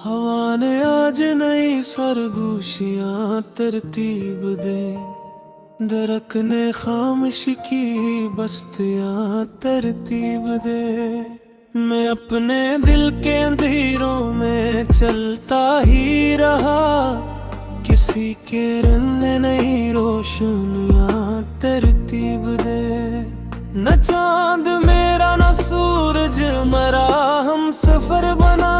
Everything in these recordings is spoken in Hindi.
हवा ने आज नई सरगोशियां तरतीब दे, दरक ने खामोश की बस्तियां तरतीब दे। मैं अपने दिल के अंधेरों में चलता ही रहा, किसी के रंग ने नई रोशनियां तरतीब दे। न चांद मेरा न सूरज मरा, हम सफर बना,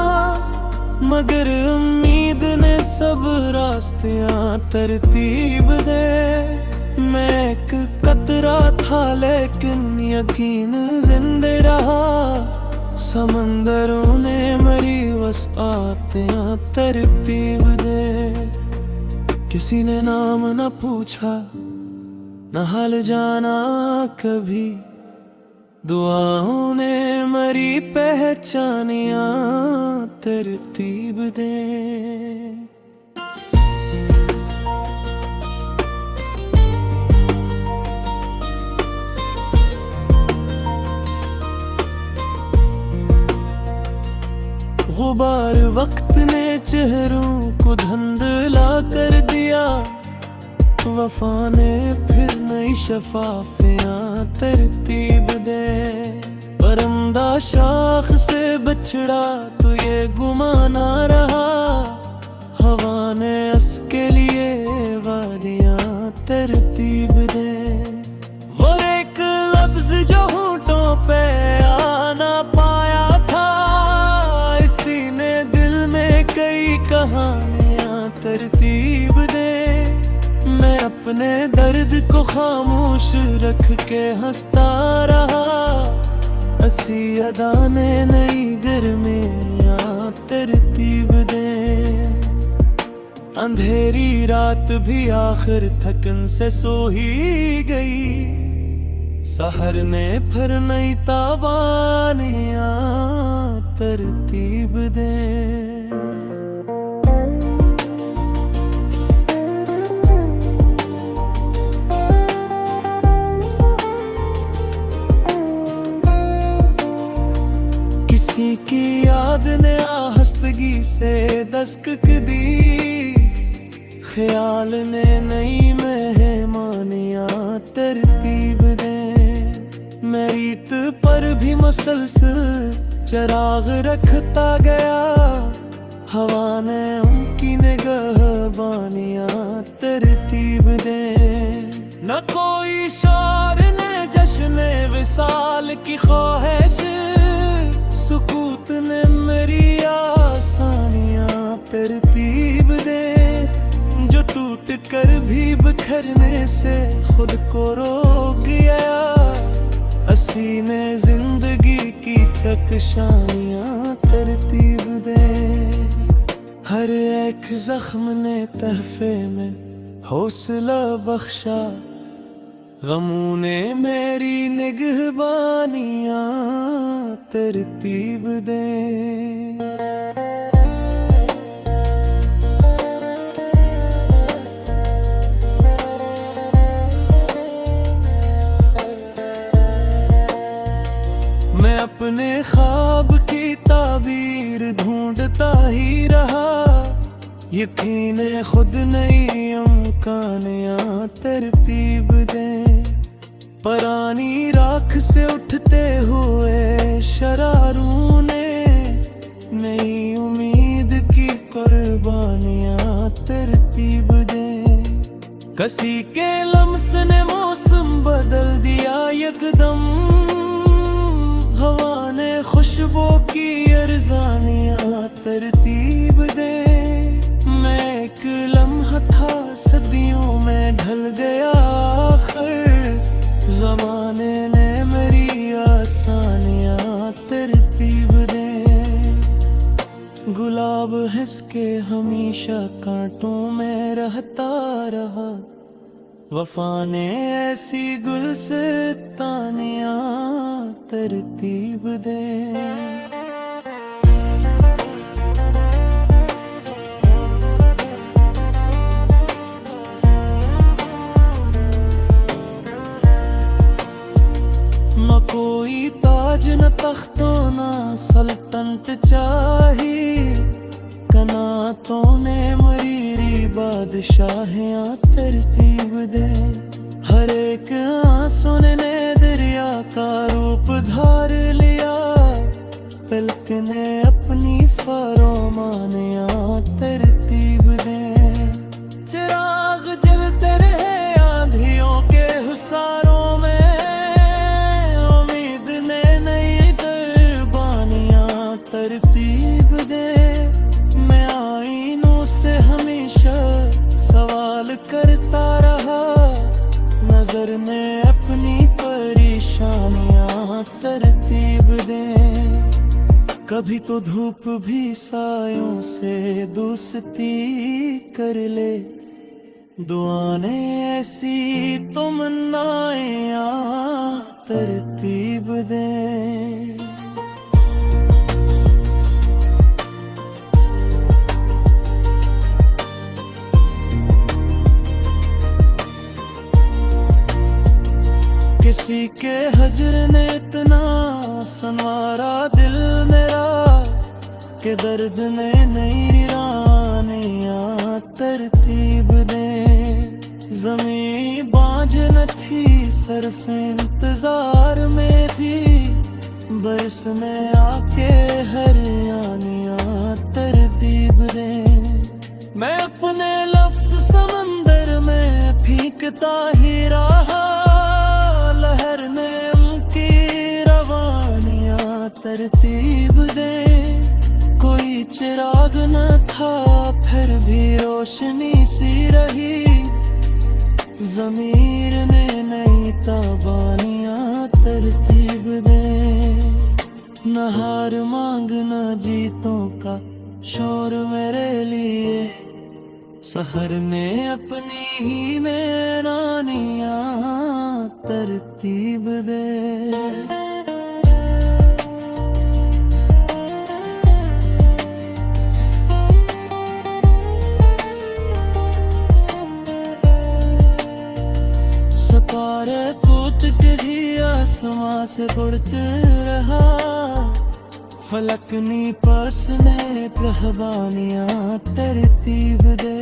मगर उम्मीद ने सब रास्तियां तरतीब दे। मैं एक कतरा था लेकिन यकीन जिंदे रहा, समंदरों ने मरी वसातियां तरतीब दे। किसी ने नाम न पूछा न हाल जाना कभी, दुआओं ने मरी पहचानियां तरतीब दे। गुबार वक्त ने चेहरों को धुंधला कर दिया, वफा ने फिर नई शफाफियां तरतीब दे। परिंदा शाख से बिछड़ा तो ये गुमाना रहा, हवा ने उसके लिए वादियां तरतीब दे। वो एक लफ्ज जो होठों पे आ ना पाया था, इसी ने दिल में कई कहानियां तरतीब दे। मैं अपने दर्द को खामोश रख के हंसता रहा, हंसी अदा ने नई गर्मियां तरतीब दे। अंधेरी रात भी आखिर थकन से सो ही गई, सहर ने फिर नई ताबानियां तरतीब दे। किसी की याद ने आहस्तगी से दस्तक दी, ख्याल ने नई मेहमानियां तरतीब दे। मैं रीत पर भी मुसलसल चिराग रखता गया, हवा ने उनकी निगहबानियां तरतीब दे। न कोई शार ने जश्न विसाल की ख्वाहिश, सुकूत ने मेरी आसानियां तरतीब दे। जो टूट कर भी बिखरने से खुद को रोक गया, हंसी ने जिंदगी की कशानियां तरतीब दे। हर एक जख्म ने तहफे में हौसला बख्शा, गमों ने मेरी निगहबानियां तरतीब दे। मैं अपने ख्वाब की ताबीर ढूंढता ही रहा, यकीन खुद नई अमकानियां तरतीब दे। परानी राख से उठते हुए शरारों ने नई उम्मीद की कुर्बानियां तरतीब दे। किसी के लम्स ने मौसम बदल दिया यकदम, हवा ने खुशबू की अरज़ानियां तरतीब दे। मैं एक लम्हा था सदियों में ढल गया, आखिर ज़माने ने मेरी आसानियां तरतीब दे। गुलाब हिसके हमेशा कांटों में रहता रहा, वफा ने ऐसी गुलसितानियां तरतीब दे। न कोई ताज न तख्तों न सल्तनत चाहिए, बादशाहियां तरतीब दे। हर एक आंसू ने दरिया का रूप धार लिया, पलक ने अपनी फरमानियां तरतीब दे। चिराग जलते रहे आंधियों के हुसारों में, उम्मीद ने नई दरबानियां तरतीब दे। मैं आईनों से हमेशा सवाल करता रहा, नजर ने अपनी परेशानियां तरतीब दे। कभी तो धूप भी सायों से दोस्ती कर ले, दुआएं ऐसी तमन्नाएं तरतीब दे। किसी के हजर ने इतना संवारा दिल मेरा, कि दर्द ने नई रानियां तरतीब दे। ज़मीं बांझ न थी, सिर्फ इंतजार में थी, बरस में आके हरियाणियां तरतीब दे। मैं अपने लफ्ज़ समंदर में फीकता ही रहा, लहर ने उनकी रवानियां तरतीब दे। कोई चिराग न था, फिर भी रोशनी सी रही, ज़मीर ने नई ताबानियां तरतीब दे। न हार मांगना जीतों का शोर मेरे लिए, सहर ने अपनी ही मेरानियां तरतीब दे। सितारे टूट के ही आसमां से उड़ते रहा, फलकनी पर्स ने रहबानियां तरतीब दे।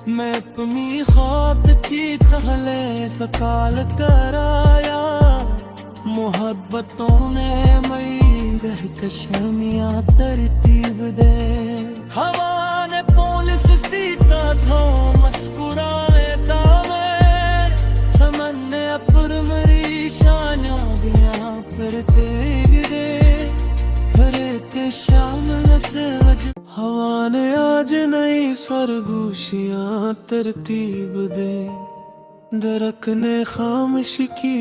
मैं अपनी ख्वाब की कहले सकाल कराया, मोहब्बतों ने मई रहकशानियां तरतीब दे। हवा ने पुलिस सीता था, मुस्कुराने था मैं, चमन ने अपनी शानियां दियां तरतीब दे। हवा ने आज नई सरगोशियां तरतीब दे, दरक ने खामोश की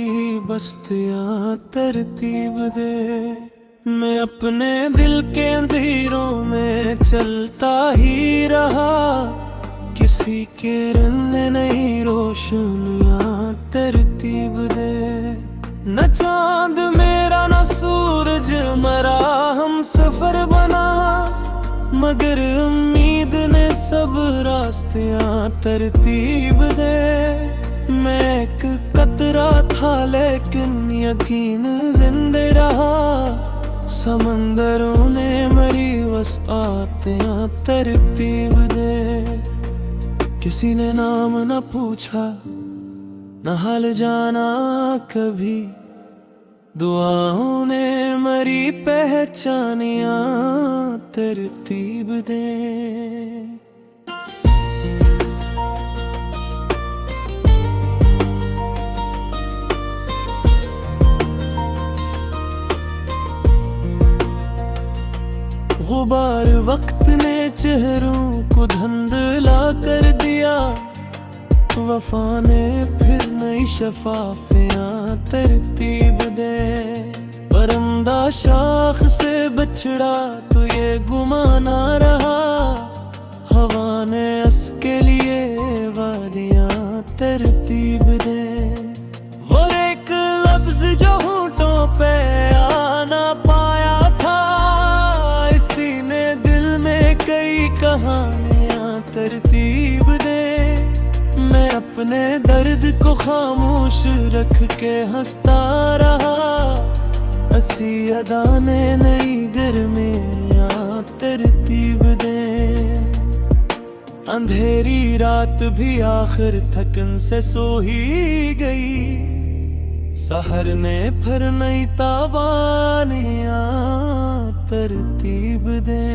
बस्तियां तरतीब दे। मैं अपने दिल के अंधेरों में चलता ही रहा, किसी के रंग ने नई रोशनियां तरतीब दे। न चांद मेरा न सूरज मरा, हम सफर बना, मगर उम्मीद ने सब रास्तियां तरतीब दे। मैं एक कतरा था लेकिन यकीन जिंदे रहा, समंदरों ने मरी वसातियां तरतीब दे। किसी ने नाम न पूछा, न हाल जाना कभी, दुआओं ने मरी पहचानियां तरतीब दे। गुबार वक्त ने चेहरों को धुंधला कर दिया, वफा ने फिर नई शफाफियां तरतीब दे। परिंदा शाख से बिछड़ा तो ये गुमाना रहा, हवा ने उसके लिए वादियां तरतीब दे। वो एक लफ्ज जो होठों पे आना पाया था, इसी ने दिल में कई कहानियां तरतीब दे। मैं अपने दर्द को खामोश रख के हंसता रहा, हंसी अदा ने नई गर्मियां तरतीब दे। अंधेरी रात भी आखिर थकन से सो ही गई। सहर ने फिर नई ताबानियां तरतीब दे।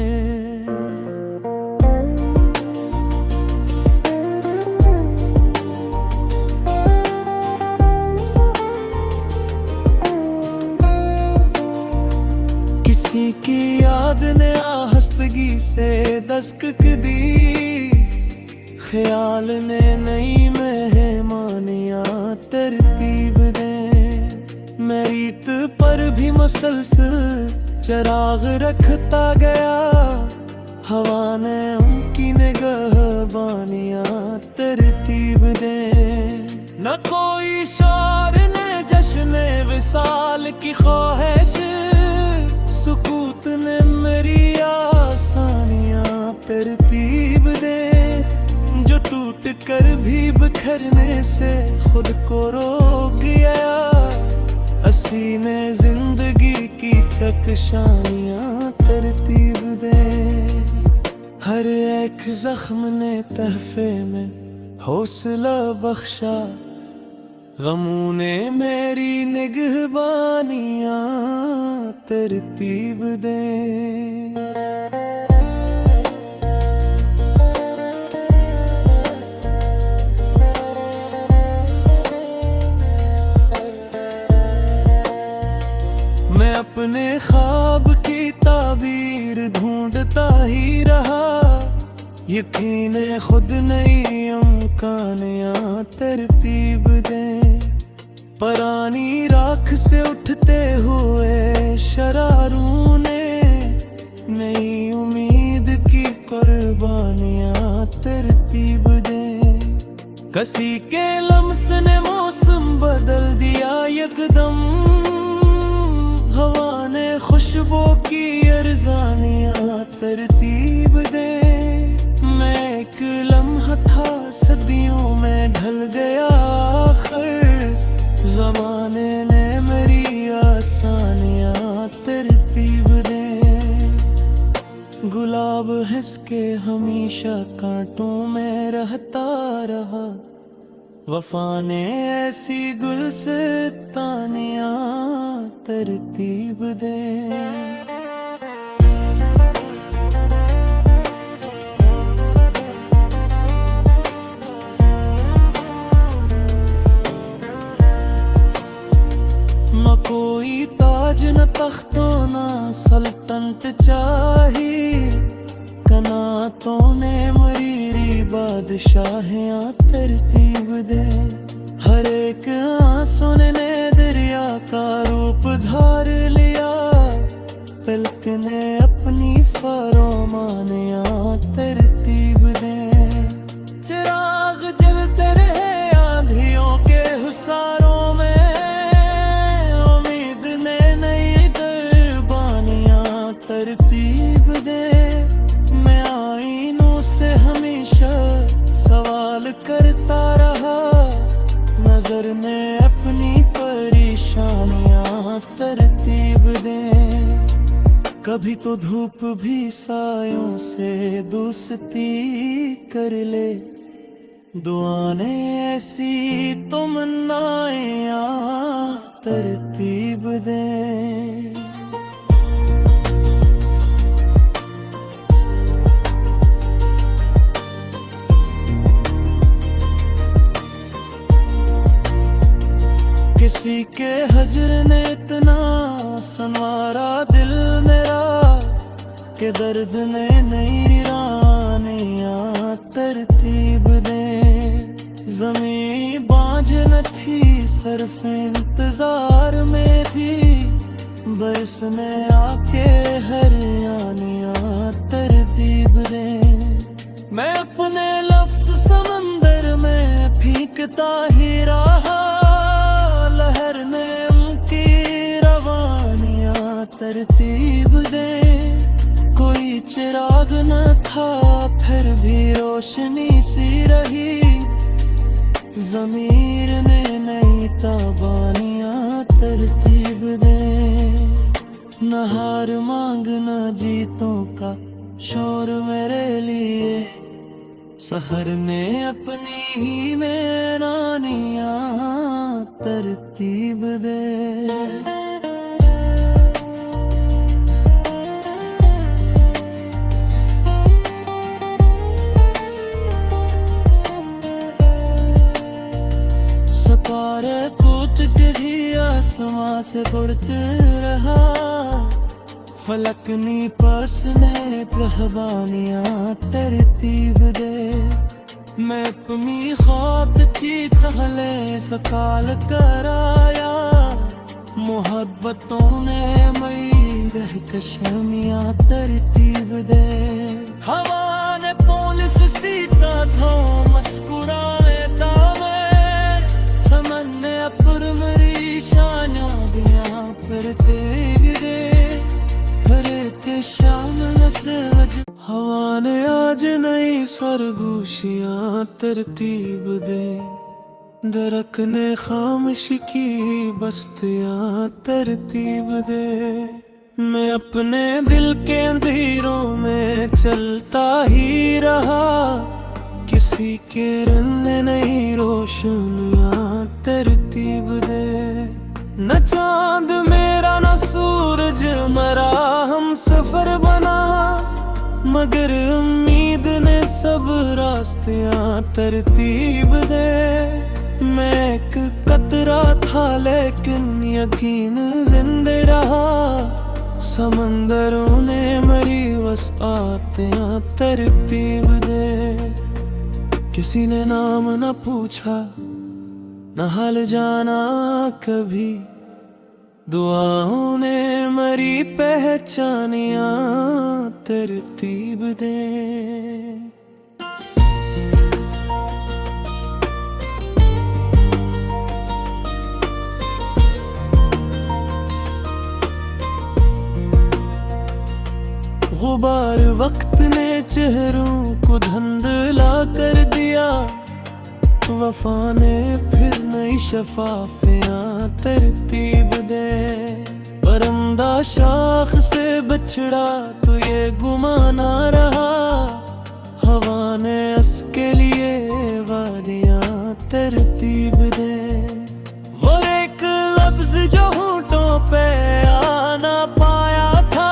किसी की याद ने आहस्तगी से दस्तक दी, ख्याल ने नई मेहमानियां तरतीब दे। मेरीत पर भी मसलसल चिराग रखता गया, हवा ने उनकी निगहबानियां तरतीब दे। न कोई शौर ने जश्न विसाल की ख्वाहिश, सुकूत ने मेरी आसानियां तरतीब दे। जो टूट कर भी बिखरने से खुद को रोक गया, असी ने जिंदगी की कशानियां तरतीब दे। हर एक जख्म ने तहफे में हौसला बख्शा, गमों ने मेरी निगहबानियां तरतीब दे। मैं अपने ख्वाब की ताबीर ढूंढता ही रहा, यकीन खुद नई अमकानियां तरतीब दे। परानी राख से उठते हुए शरारों ने नई उम्मीद की कुर्बानियां तरतीब दे। किसी के लम्स ने मौसम बदल दिया यकदम, हवा ने खुशबू की अरज़ानियां तरतीब दे। मैं एक लम्हा था सदियों में ढल गया, आखिर ज़माने ने मेरी आसानियां तरतीब दे। गुलाब हिसके हमेशा कांटों में रहता रहा, वफा ने ऐसी गुलसितानियां तरतीब दे। न कोई ताज न तख्तों न सल्तनत चाहिए, कनातों ने मरीरी बादशाहियां तरतीब दे। हर एक आंसू ने दरिया का रूप धार लिया, पलक ने अपनी फरमानियां तरतीब दे। चिराग जलते रहे आंधियों के हुसारों में, उम्मीद ने नई दरबानियां तरतीब दे। मैं आईनों से हमेशा सवाल करता रहा, नजर ने अपनी परेशानियां तरतीब दे। कभी तो धूप भी सायों से दोस्ती कर ले, दुआ ने ऐसी तमन्नाएं तरतीब दे। किसी के हजर ने इतना संवारा दिल मेरा, के दर्द ने नई रानियां तरतीब दे। ज़मीं बांझ न थी सिर्फ इंतजार में थी, बरस में आके हरियाणियां तरतीब दे। मैं अपने लफ्ज़ समंदर में फीकता ही रहा, लहर ने उनकी रवानियां तरतीब दे। कोई चिराग न था फिर भी रोशनी सी रही, ज़मीर ने नई ताबानियां तरतीब दे। न हार मांगना जीतों का शोर मेरे लिए, सहर ने अपनी ही मैरानियां तरतीब दे। सतारे कोच ही आसमां से उड़ते रहा, फलकनी पर्स ने कहबानियां तरतीब दे। मैं अपनी ख्वाब की कहले सकाल कराया, मोहब्बतों ने मई रह कशमियां तरतीब दे। हवा ने पुलिस सीता था मुस्कुराए दामे, चमन ने अपर मेरी शानियां दियां तरतीब दे। शाम से हवा ने आज नई सरगोशियां तरतीब दे। दरक ने खामोश की बस्तियां तरतीब दे। मैं अपने दिल के अंधेरों में चलता ही रहा, किसी के रंग ने नई रोशनियां तरतीब दे। न चांद मेरा न सूरज मरा, हम सफर बना, मगर उम्मीद ने सब रास्तियां तरतीब दे। मैं एक कतरा था लेकिन यकीन जिंदे रहा, समंदरों ने मरी वसातियां तरतीब दे। किसी ने नाम न पूछा न हाल जाना कभी, दुआओं ने मरी पहचानियां तरतीब दे। गुबार वक्त ने चेहरों को धुंधला कर दिया, वफा ने फिर नई शफाफियां तरतीब दे। परिंदा शाख से बछड़ा तो ये गुमाना रहा, हवा ने उसके लिए वादियां तरतीब दे। वो एक लफ्ज जो होठों पे आना पाया था,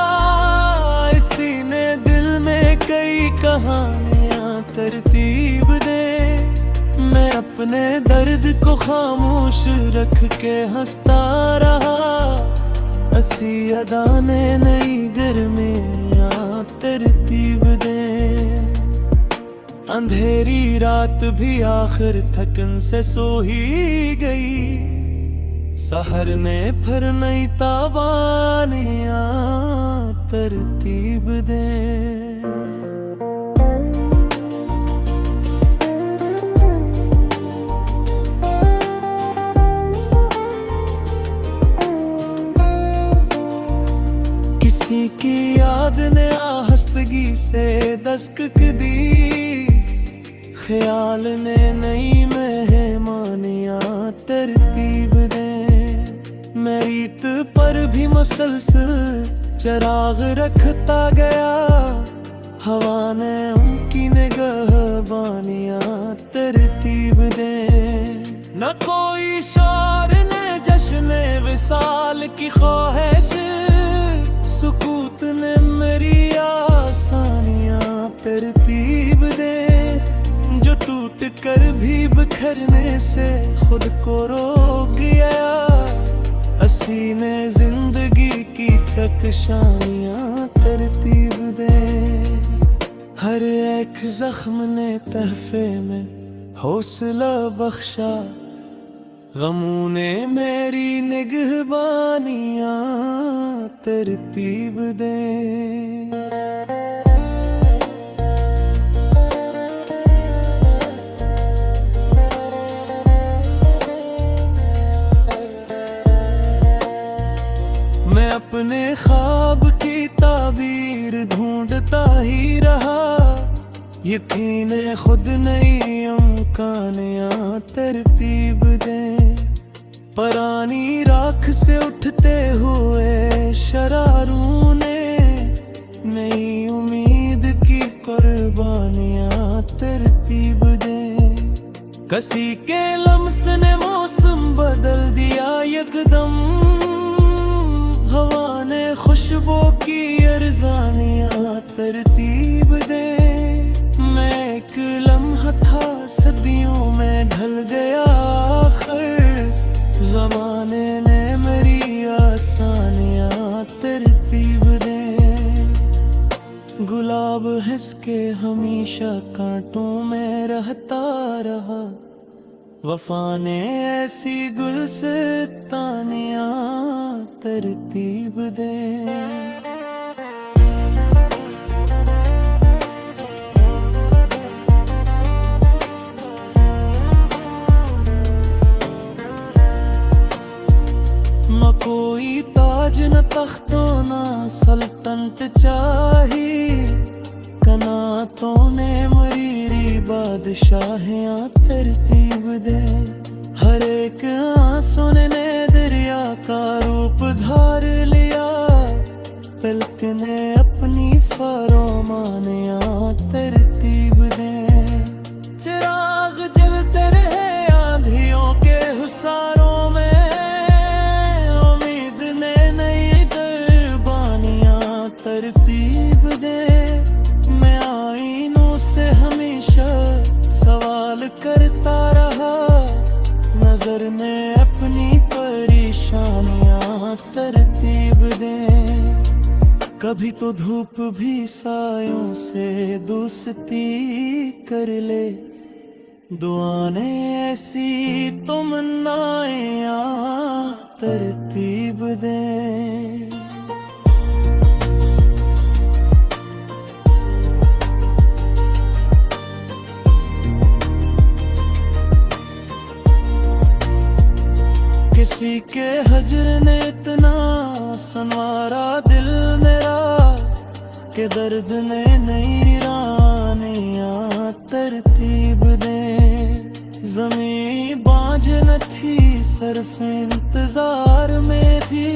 इसी ने दिल में कई कहानियां तरतीब दे। मैं अपने दर्द को खामोश रख के हंसता रहा, हंसी अदा ने नई गर्मियां तरतीब दे। अंधेरी रात भी आखिर थकन से सो ही गई, सहर ने फिर नई ताबानियां तरतीब दे। किसी की याद ने आहस्तगी से दस्तक दी, ख्याल ने नई मेहमानियां तरतीब दे। मैं रीत पर भी मुसलसल चिराग रखता गया, हवा ने उनकी निगहबानियां तरतीब दे। न कोई शार ने जश्न विसाल की ख्वाहिश, सुकूत ने मेरी आसानियां तरतीब दे। जो टूट कर भी बिखरने से खुद को रोक गया, हंसी ने जिंदगी की कशमियां तरतीब दे। हर एक जख्म ने तहफे में हौसला बख्शा, गमों ने मेरी निगहबानियां तरतीब दे। मैं अपने ख्वाब की ताबीर ढूंढता ही रहा, यकीन खुद नहीं अमकानियां तरतीब दे। परानी राख से उठते हुए शरारों ने नई उम्मीद की कुर्बानियां तरतीब दे। किसी के लम्स ने मौसम बदल दिया यकदम, हवा ने खुशबू की अरज़ानियां तरतीब दे। मैं एक लम्हा था सदियों में ढल गया आखिर, ज़माने ने मेरी आसानियां तरतीब दे। गुलाब हिसके हमेशा कांटों में रहता रहा, वफा ने ऐसी गुलसितानियां तरतीब दे। न कोई ताज न तख्तों न सल्तनत चाहिए, कनातों ने मरीरी बादशाहियां तरतीब दे। हर एक आंसू ने दरिया का रूप धार लिया, पलक ने अपनी फरमानियां तरतीब दे। चिराग जलते रहे आंधियों के हुसारों में, उम्मीद ने नई कुर्बानियां तरतीब दे। मैं आईनों से हमेशा सवाल करता रहा, नजर ने अपनी परेशानियां तरतीब दे। कभी तो धूप भी सायों से दोस्ती कर ले, दुआ ने ऐसी तमन्नाएं तरतीब दे। किसी के हजर ने इतना संवारा दिल मेरा, के दर्द ने नई रानियां तरतीब दे। ज़मीं बांझ न थी सिर्फ इंतजार में थी,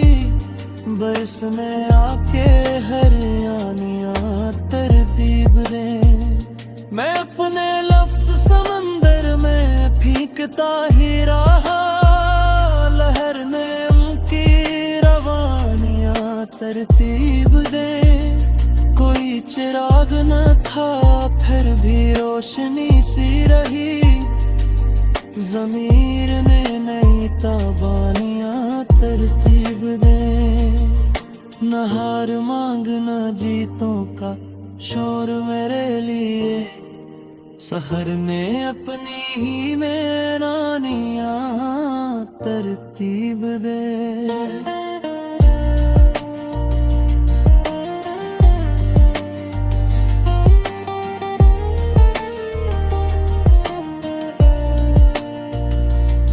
बरस में आके हरियाणियां तरतीब दे। मैं अपने लफ्ज़ समंदर में फीकता ही रहा, लहर ने उनकी रवानियां तरतीब दे। कोई चिराग न था फिर भी रोशनी सी रही, ज़मीर ने नई ताबानियां तरतीब दे। न हार मांगना जीतों का शोर मेरे लिए, सहर ने अपनी ही मेरानियां तरतीब दे।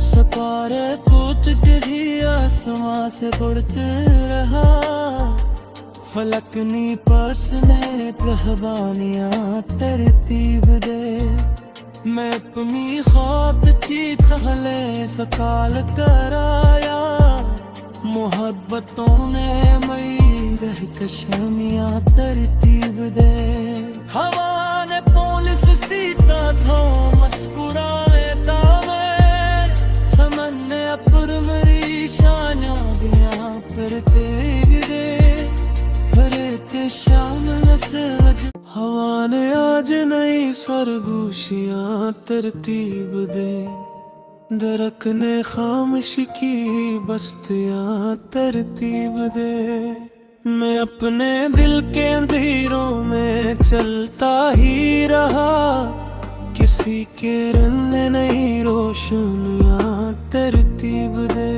सितारे टूट गिरी आसमां से उड़ते रहा, फलकनी पर्स ने रहबानियां तरतीब दे। मैं अपनी ख्वाब की कहले सकाल कराया, मोहब्बतों ने मई रहकशानियां तरतीब दे। हवा ने पुलिस सीता था मुस्कुराए दावे, चमन ने अपर मेरी शानियां तरतीब दे। शाम हवा ने आज नई सरगोशियां तरतीब दे। दरक ने खामोशी की बस्तियां तरतीब दे। मैं अपने दिल के अंधेरों में चलता ही रहा, किसी के रन ने नई रोशनियां तरतीब दे।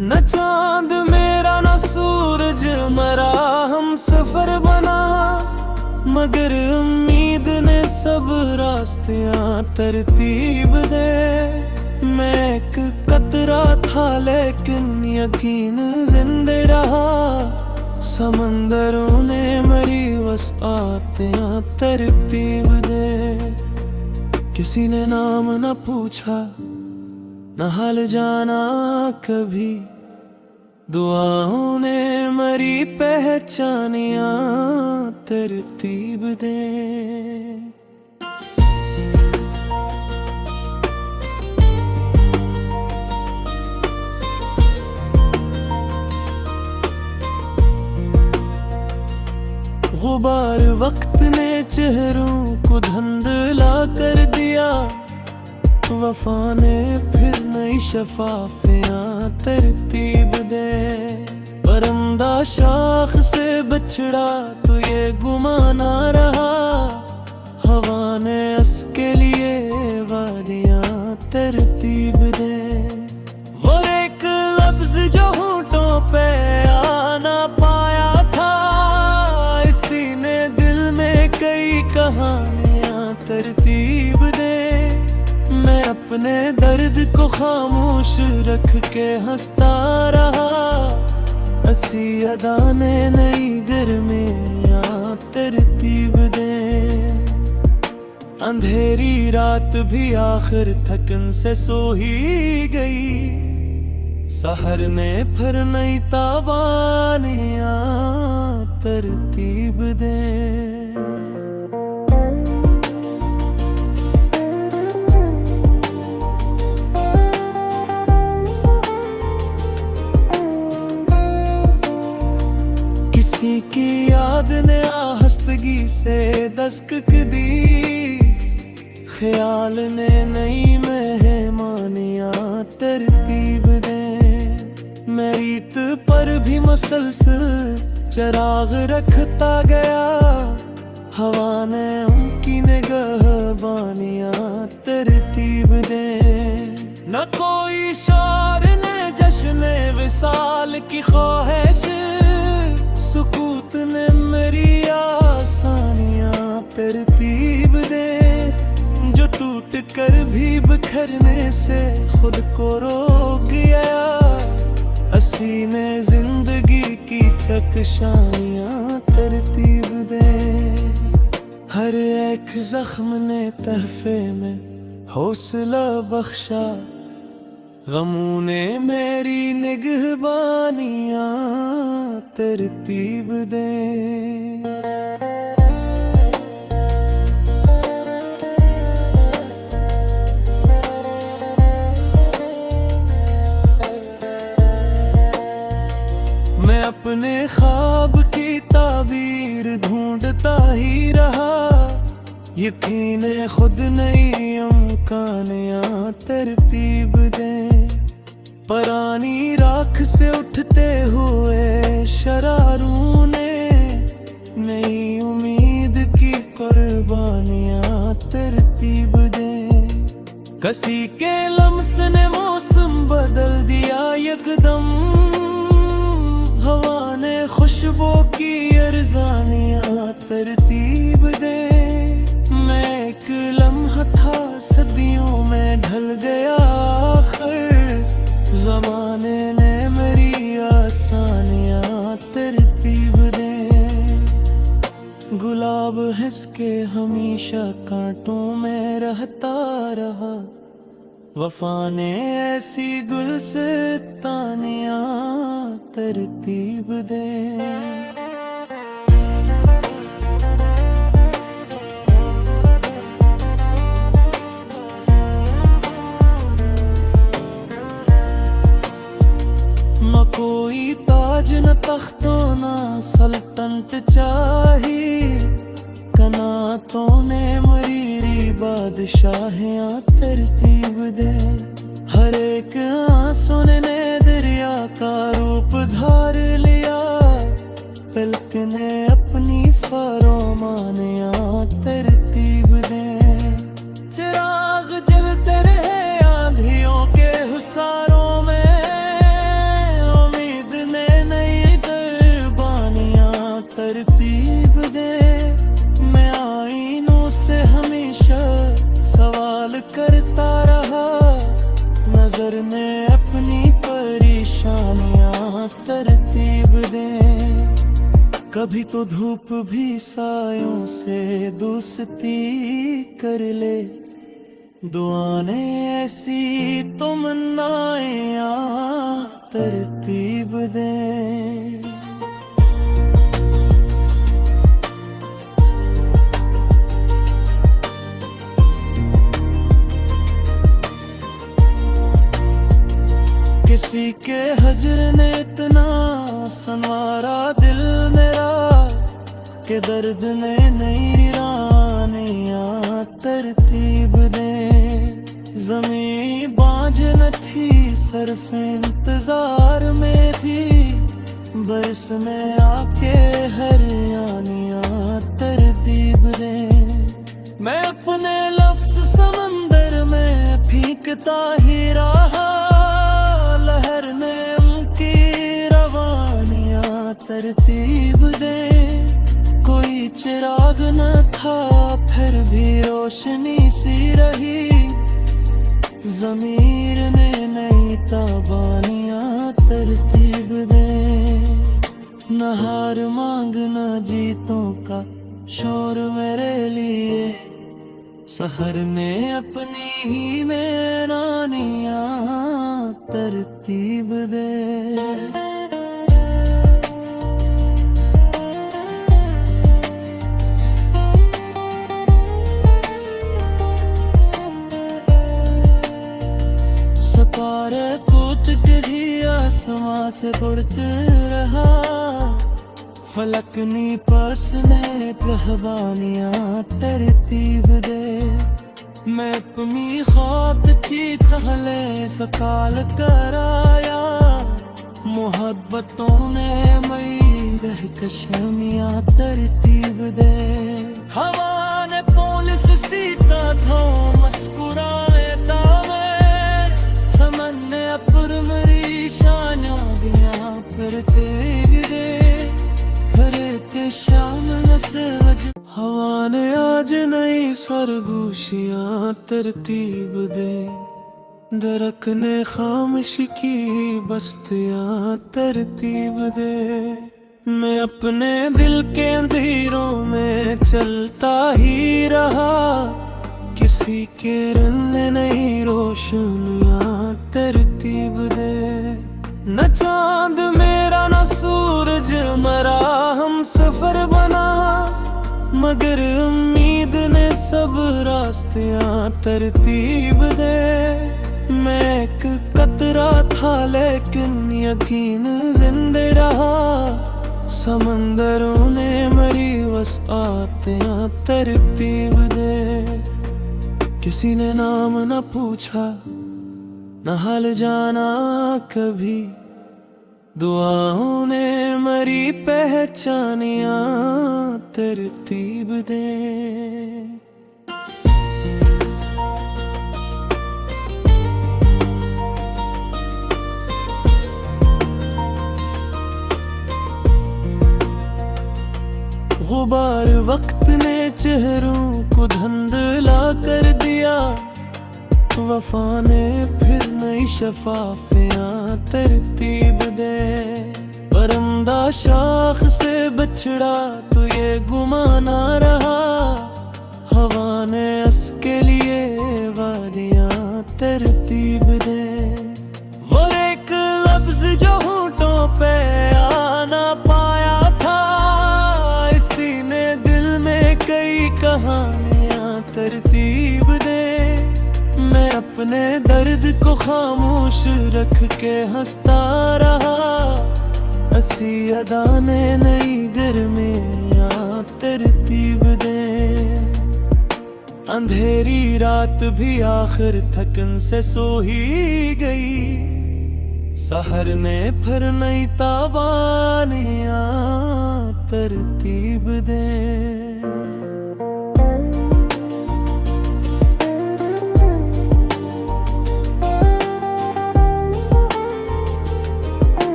न चांद मेरा न सूरज मरा, हम सफर बना, मगर उम्मीद ने सब रास्तियां तरतीब दे। मैं एक कतरा था लेकिन यकीन जिंदे रहा, समंदरों ने मरी वसातियां तरतीब दे। किसी ने नाम न पूछा न हाल जाना कभी, दुआओं ने मरी पहचानिया तरतीब दे। गुबार वक्त ने चेहरों को धुंधला कर दिया, वफा ने फिर नई शफाफियां तरतीब दे। परिंदा शाख से बिछड़ा तो ये गुमाना रहा, हवा ने उसके लिए वादियां तरतीब दे। वो एक लफ्ज जो होठों पे आ ना पाया था, इसी ने दिल में कई कहानियां तरतीब दे। मैं अपने दर्द को खामोश रख के हंसता रहा, हंसी अदा ने नई गर्मियां तरतीब दे। अंधेरी रात भी आखिर थकन से सो ही गई, सहर ने फिर नई ताबानियां तरतीब दे। किसी की याद ने आहस्तगी से दस्तक दी, ख्याल ने नई मेहमानियां तरतीब दे। मैं रीत पर भी मुसलसल चिराग रखता गया, हवा ने उनकी निगहबानियां तरतीब दे। न कोई शार ने जश्न विसाल की ख्वाहिश, सुकूत ने मेरी आसानियां तरतीब दे। जो टूट कर भी बिखरने से खुद को रोक गया, हंसी ने जिंदगी की कशशानियां तरतीब दे। हर एक जख्म ने तहफे में हौसला बख्शा, गमों ने मेरी निगहबानियां तरतीब दे। मैं अपने ख्वाब की ताबीर ढूंढता ही रहा, यकीन खुद नई इम्कानियां तरतीब दे। परानी राख से उठते हुए शरारों ने नई उम्मीद की कुर्बानियां तरतीब दे। किसी के लम्स ने मौसम बदल दिया यकदम, हवा ने खुशबू की अरज़ानियां तरतीब दे। मैं एक लम्हा था सदियों में ढल गया, आखिर ज़माने ने मेरी आसानियां तरतीब दे। गुलाब हिसके हमेशा कांटों में रहता रहा, वफा ने ऐसी गुलसितानियां तरतीब दे। न कोई ताज न तख्तों न सल्तनत चाहिए, कनातों ने मरीरी बादशाहियां तरतीब दे। हर एक आंसू ने दरिया का रूप धार लिया, पलक ने अपनी फरमानियां तरतीब दे। चिराग जलते रहे आंधियों के हुसारों में, उम्मीद ने नई दरबानियां तरतीब दे। मैं आईनों से हमेशा सवाल करता रहा, नजर ने अपनी परेशानियां तरतीब दे। कभी तो धूप भी सायों से दोस्ती कर ले, दुआ ने ऐसी तमन्नाएं तरतीब दे। किसी के हजर ने इतना संवारा दिल मेरा कि दर्द ने नई रानियां तरतीब दे। ज़मीं बांझ न थी सिर्फ इंतजार में थी, बरस में आके हरियाणियां तरतीब दे। मैं अपने लफ्ज़ समंदर में फेंकता ही रहा, लहर ने उनकी रवानियां तरतीब दे। कोई चिराग न था फिर भी रोशनी सी रही, ज़मीर ने नई ताबानियां तरतीब दे। न हार मांगना जीतों का शोर मेरे लिए, सहर में अपनी ही मैरानियां तरतीब दे। सतारे कूच गिरी आसमां से उड़ते रहा, फलकनी पर्स ने कहबानियां तरतीब दे। मैं अपनी ख्वाब की कहले सकाल कराया, मोहब्बतों ने मई रह कशमियां तरतीब दे। हवा ने पुलिस सीता था मुस्कुराए दावे, समन ने अपर मरी शाना दिया तरतीब दे। शाम से हवा ने आज नई सरगोशियां तरतीब दे। दरख्त ने खामोशी की बस्तियां तरतीब दे। मैं अपने दिल के अंधेरों में चलता ही रहा, किसी के रन ने नई रोशनियां तरतीब दे। न चांद मेरा न सूरज मरा हम सफर बना, मगर उम्मीद ने सब रास्तियां तरतीब दे। मैं एक कतरा था लेकिन यकीन जिंदे रहा, समंदरों ने मरी वसातियां तरतीब दे। किसी ने नाम न पूछा न हाल जाना कभी, दुआओं ने मरी पहचानियां तरतीब दे। गुबार वक्त ने चेहरों को धुंधला कर दिया, वफा ने फिर नई शफाफियां तरतीब दे। परिंदा शाख से बिछड़ा तो ये गुमाना रहा, हवा ने उसके लिए वादियां तरतीब दे। वो एक लफ्ज जो होठों पे आना पाया था, इसी ने दिल में कई कहानियां तरतीब दे। मैं अपने दर्द को खामोश रख के हंसता रहा, हंसी अदा ने नई गर्मियां तरतीब दे। अंधेरी रात भी आखिर थकन से सो ही गई, सहर में फिर नई ताबानियां तरतीब दे।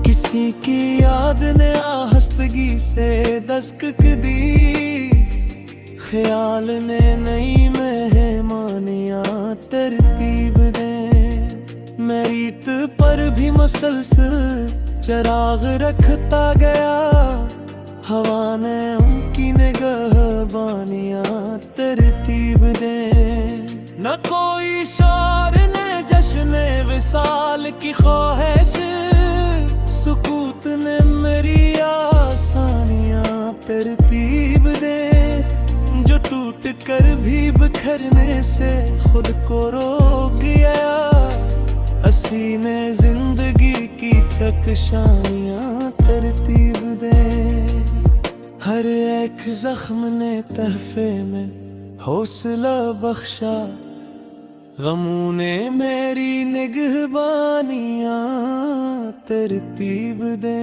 किसी की याद ने आहस्तगी से दस्तक दी, ख्याल ने नई मेहमानियां तरतीब दे। मैं रीत पर भी मुसलसल चिराग रखता गया, हवा ने उनकी निगहबानियां तरतीब दे। न कोई शार ने जश्न विसाल की ख्वाहिश, सुकूत ने मेरी आसानियां तरतीब दे। जो टूट कर भी बिखरने से खुद को रोक गया, हसीने जिंदगी की कशशानियां तरतीब दे। हर एक जख्म ने तहफे में हौसला बख्शा, गमों ने मेरी निगहबानियां तरतीब दे।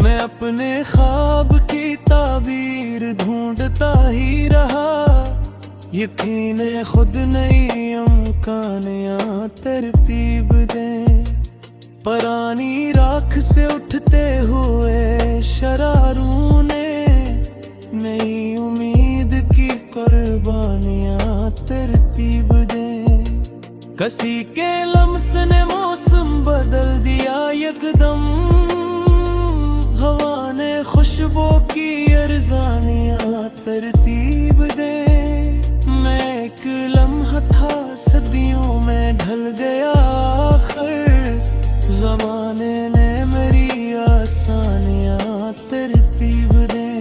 मैं अपने ख्वाब की ताबीर ढूंढता ही रहा, यकीन खुद नहीं अमकानियां तरतीब दे। परानी राख से उठते हुए शरारों ने नई उम्मीद की कुर्बानियां तरतीब दे। किसी के लम्स ने मौसम बदल दिया यकदम, हवा ने खुशबू की अरज़ानियां तरतीब दे। मैं एक लम्हा था सदियों में ढल गया आखिर, ज़माने ने मेरी आसानियां तरतीब दे।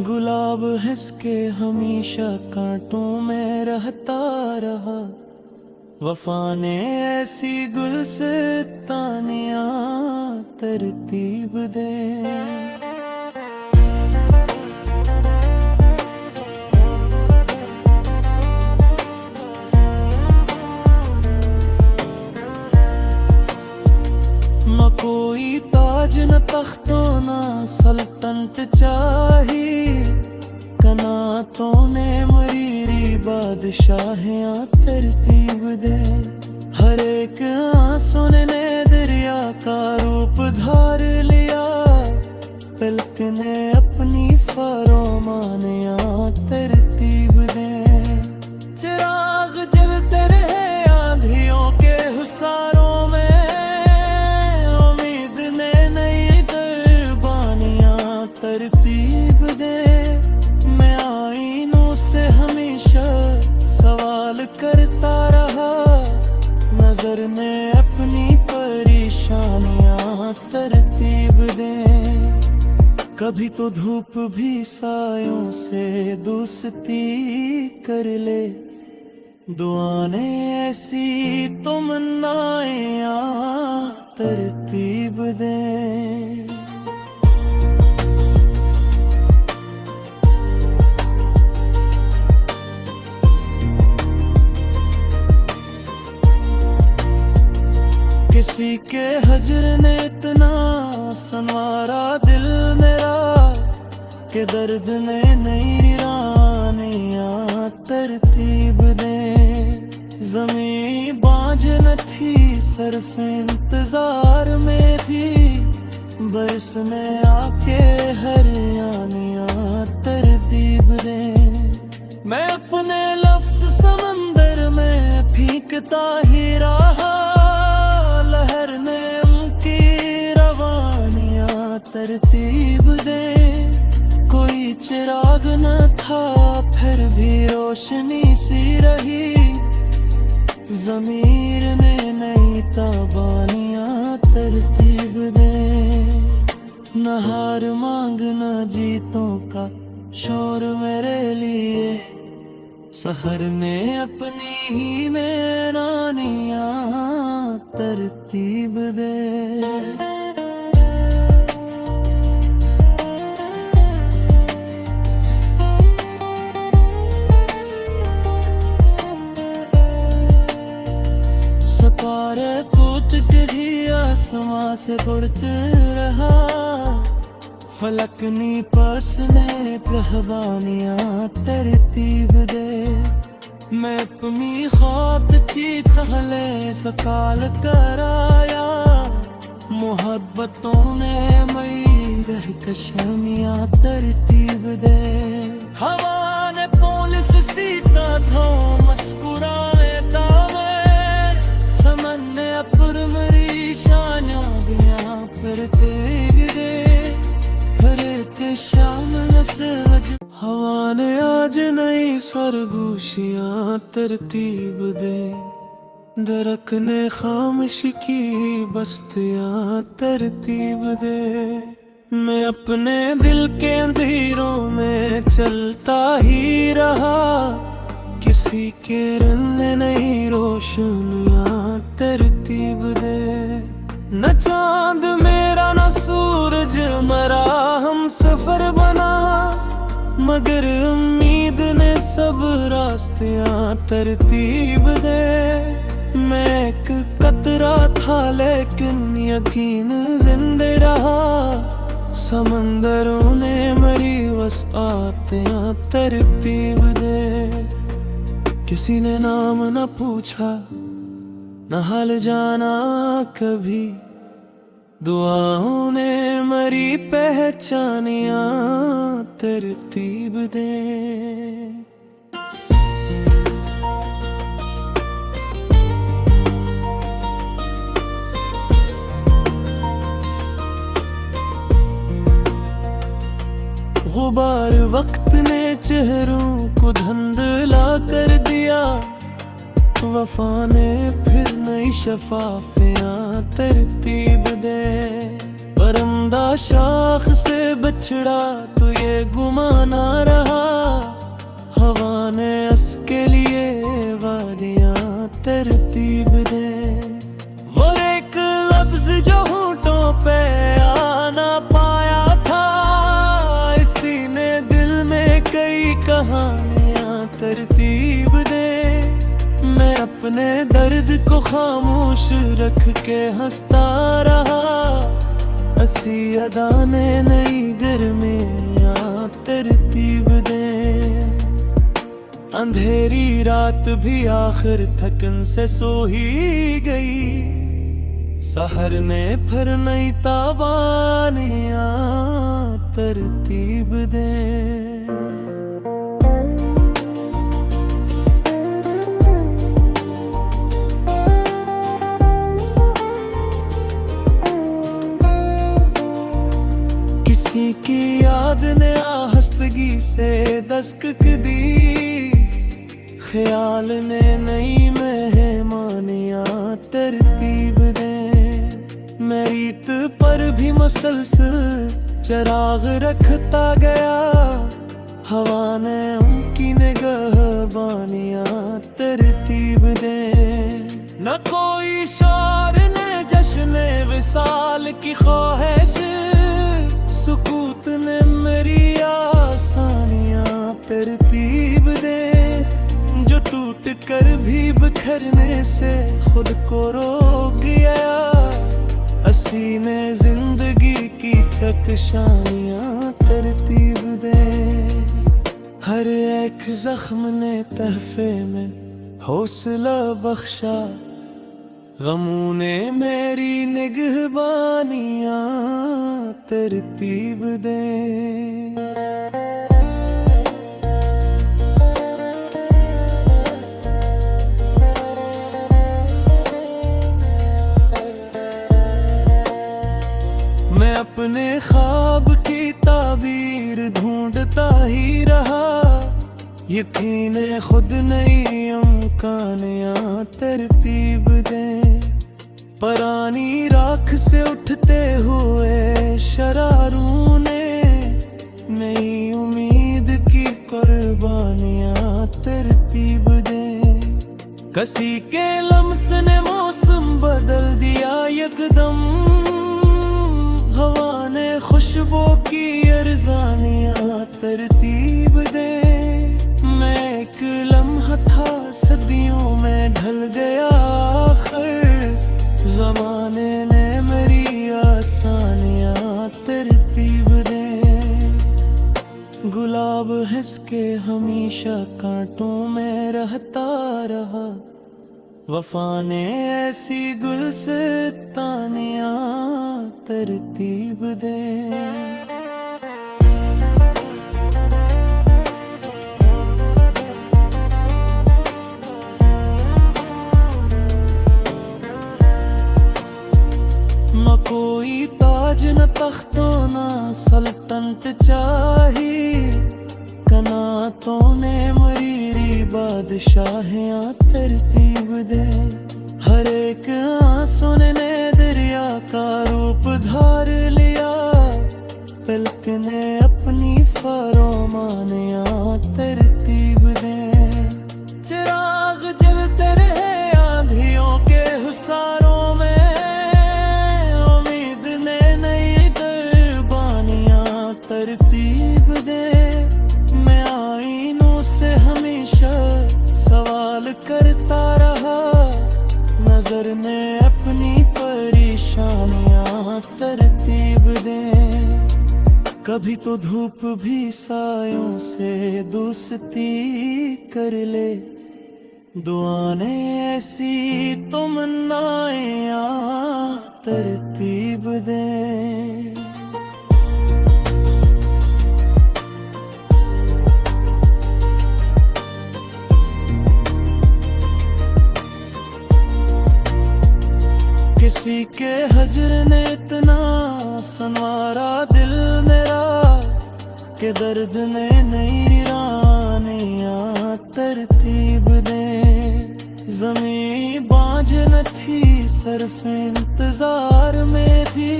गुलाब हंसके हमेशा कांटों में रहता रहा, वफा ने ऐसी गुलसितानियां तरतीब दे। न कोई ताज न तख्तों न सल्तनत चाहिए, कनातों ने मरीरी बादशाहियां तरतीब दे। हर एक आंसू ने दरिया का रूप धार लिया, पलक ने अपनी फरमानियां तरतीब दे। चिराग जलते रहे आंधियों के हुसारों में, उम्मीद ने नई दरबानियां तरतीब दे। मैं आईनों से हमेशा सवाल करता रहा, नजर ने अपनी परेशानियां तरतीब दे। कभी तो धूप भी सायों से दोस्ती कर ले, दुआ ने ऐसी तमन्नाएं तरतीब दे। किसी के हजर ने इतना संवारा दिल मेरा, के दर्द ने नई रानियां तरतीब दे। ज़मीं बांझ न थी सिर्फ इंतजार में थी, बरस में आके हरियाणियां तरतीब दे। मैं अपने लफ्ज़ समंदर में फीकता ही रहा, लहर ने उनकी रवानियां तरतीब दे। कोई चिराग न था फिर भी रोशनी सी रही, ज़मीर ने नई ताबानियां तरतीब दे। न हार मांगना जीतों का शोर मेरे लिए, सहर ने अपनी ही मैनानियां तरतीब दे। सतारे टूट के ही आसमां से उड़ते रहा, फलकनी पर्स ने रहबानियां तरतीब दे। मैं अपनी ख्वाब की कहले सकाल कराया, मोहब्बतों ने मई रह कशमियां तरतीब दे। हवा ने पुलिस सीता था मुस्कुराने का, मैं चमन ने अपर मरी शानियां ने आज नई सरगोशियां तरतीब दे, दरक ने खामोश की बस्तियां तरतीब दे। मैं अपने दिल के अंधेरों में चलता ही रहा, किसी के रंग ने नई रोशनियां तरतीब दे। न चांद मेरा न सूरज मरा, हम सफर बना, मगर उम्मीद ने सब रास्तियां तरतीब दे। मैं एक कतरा था लेकिन यकीन जिंदे रहा, समंदरों ने मरी वसातियां तरतीब दे। किसी ने नाम न पूछा न हाल जाना कभी, दुआओं ने मरी पहचानियां तरतीब दे। गुबार वक्त ने चेहरों को धुंधला कर दिया, वफा ने फिर नई शफाफियां तरतीब दे। परिंदा शाख से बिछड़ा तो ये गुमाना रहा, हवा ने उसके लिए वादियां तरतीब दे। वो एक लफ्ज जो होंठों पे आ ना पाया था, इसी ने दिल में कई कहानियां तरतीब दे। मैं अपने दर्द को खामोश रख के हंसता रहा, हंसी अदा ने नई गर्मियां तरतीब दे। अंधेरी रात भी आखिर थकन से सो ही गई, सहर ने फिर नई ताबानियां तरतीब दे। किसी की याद ने आहस्तगी से दस्तक दी, ख्याल ने नई मेहमानियां तरतीब दे। मैं रीत पर भी मसलसल चिराग रखता गया, हवा ने उनकी निगहबानियां तरतीब दे। न कोई शार ने जश्न विसाल की ख्वाहिश, सुकूत ने मेरी आसानियां तरतीब दे। जो टूट कर भी बिखरने से खुद को रोक गया, हंसी ने जिंदगी की ककशानियां तरतीब दे। हर एक जख्म ने तहफे में हौसला बख्शा, गमों ने मेरी निगहबानियां तरतीब दे। मैं अपने ख्वाब की ताबीर ढूंढता ही रहा, यकीन खुद नई इम्कानियां तरतीब दे। परानी राख से उठते हुए शरारों ने नई उम्मीद की कुर्बानियां तरतीब दे। किसी के लम्स ने मौसम बदल दिया यकदम, हवा ने खुशबू की अरज़ानियां तरतीब दे। मैं एक लम्हा था सदियों में ढल गया, आखिर ज़माने ने मेरी आसानियां तरतीब दे। गुलाब हिसके हमेशा कांटों में रहता रहा, वफा ने ऐसी गुलसितानियां तरतीब दे। न कोई ताज न तख्तों न सल्तनत चाहिए, कनात बादशाहियाँ तरतीब दे। हर एक आंसू ने दरिया का रूप धार लिया, पलक ने अपनी फरमानियाँ तरतीब दे। चिराग जलते रहे आंधियों के हुसारों में, उम्मीद ने नई कुर्बानियाँ तरतीब दे। मैं आईनों से हमेशा सवाल करता रहा, नजर ने अपनी परेशानियाँ तरतीब दे। कभी तो धूप भी सायों से दोस्ती कर ले, दुआएं ऐसी तमन्नाएं तरतीब दे। किसी के हजर ने इतना संवारा दिल मेरा, के दर्द ने नई रानियाँ तरतीब दे। ज़मीं बांझ न थी, सिर्फ इंतजार में थी,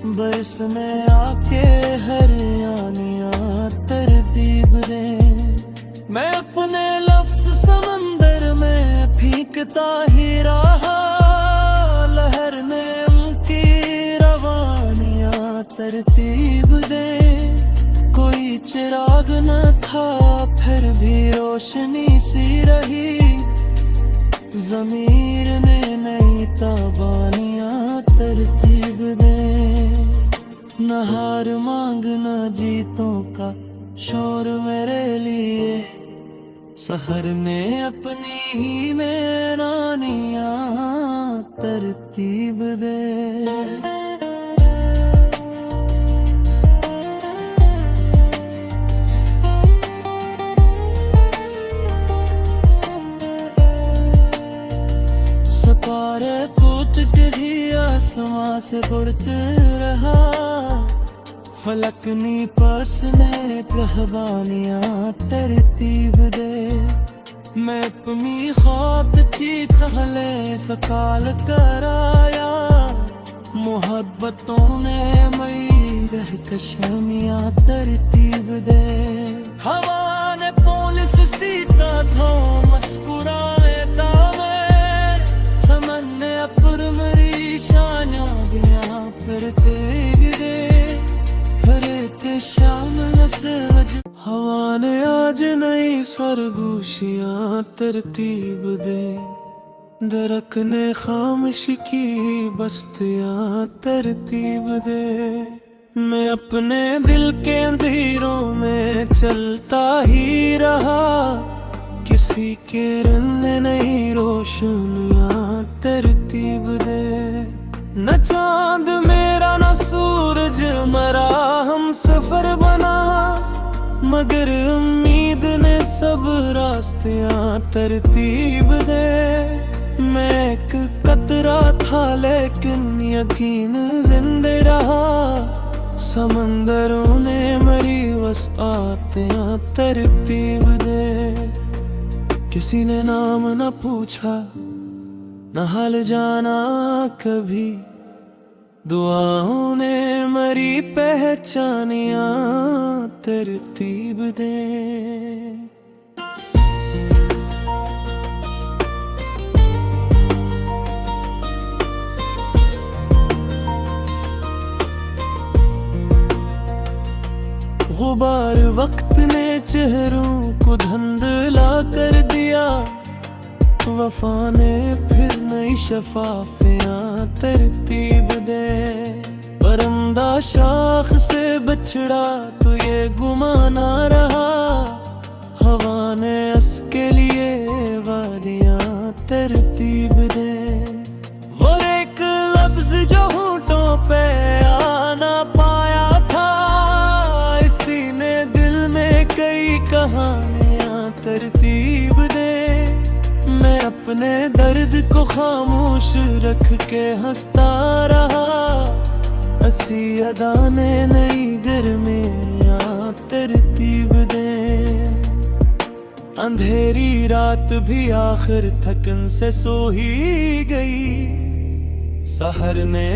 बरस में आके हरियाणियाँ तरतीब दे। मैं अपने लफ्ज़ समंदर में फेंकता ही रहा, लहर ने उनकी रवानियाँ तरतीब दे। कोई चिराग न था फिर भी रोशनी सी रही, ज़मीर ने नई ताबानियाँ तरतीब दे। न हार मांगना जीतों का शोर मेरे लिए, सहर ने अपनी ही मैरानियाँ तरतीब दे। सितारे टूट के ही आसमां से उड़ते रहा, फलकनी पर्स ने कहबानियाँ तरतीब दे। मैं अपनी ख्वाब की कहले सकाल कराया, मोहब्बतों ने मई रहकशानियाँ तरतीब दे। हवा ने पुलिस सीता था मुस्कुराए दावे, चमन ने अपर मरी शानियाँ तरतीब दे। हवा ने आज नई सरगोशियाँ तरतीब दे, दरख्त ने खामोशी की बस्तियाँ तरतीब दे। मैं अपने दिल के अंधेरों में चलता ही रहा, किसी के रंग ने नई रोशनियाँ तरतीब दे। न चांद मेरा न सूरज मरा, हम सफर बना, मगर उम्मीद ने सब रास्तियाँ तरतीब दे। मैं एक कतरा था लेकिन यकीन जिंदे रहा, समंदरों ने मरी वसातियाँ तरतीब दे। किसी ने नाम न पूछा न हाल जाना कभी, दुआओं ने मरी पहचानियाँ तरतीब दे। गुबार वक्त ने चेहरों को धुंधला कर दिया, वफा ने फिर नई शफाफियाँ तरतीब दे। परिंदा शाख से बछड़ा तो ये गुमाना रहा, हवा ने उसके लिए वादियाँ तरतीब दे। वो एक लफ्ज जो होठों पे आ ना पाया था, इसी ने दिल में कई कहानियाँ तरतीब दे। मैं अपने दर्द को खामोश रख के हंसता रहा, हंसी अदा ने नई गर्मियाँ तरतीब दे। अंधेरी रात भी आखिर थकन से सो ही गई। सहर ने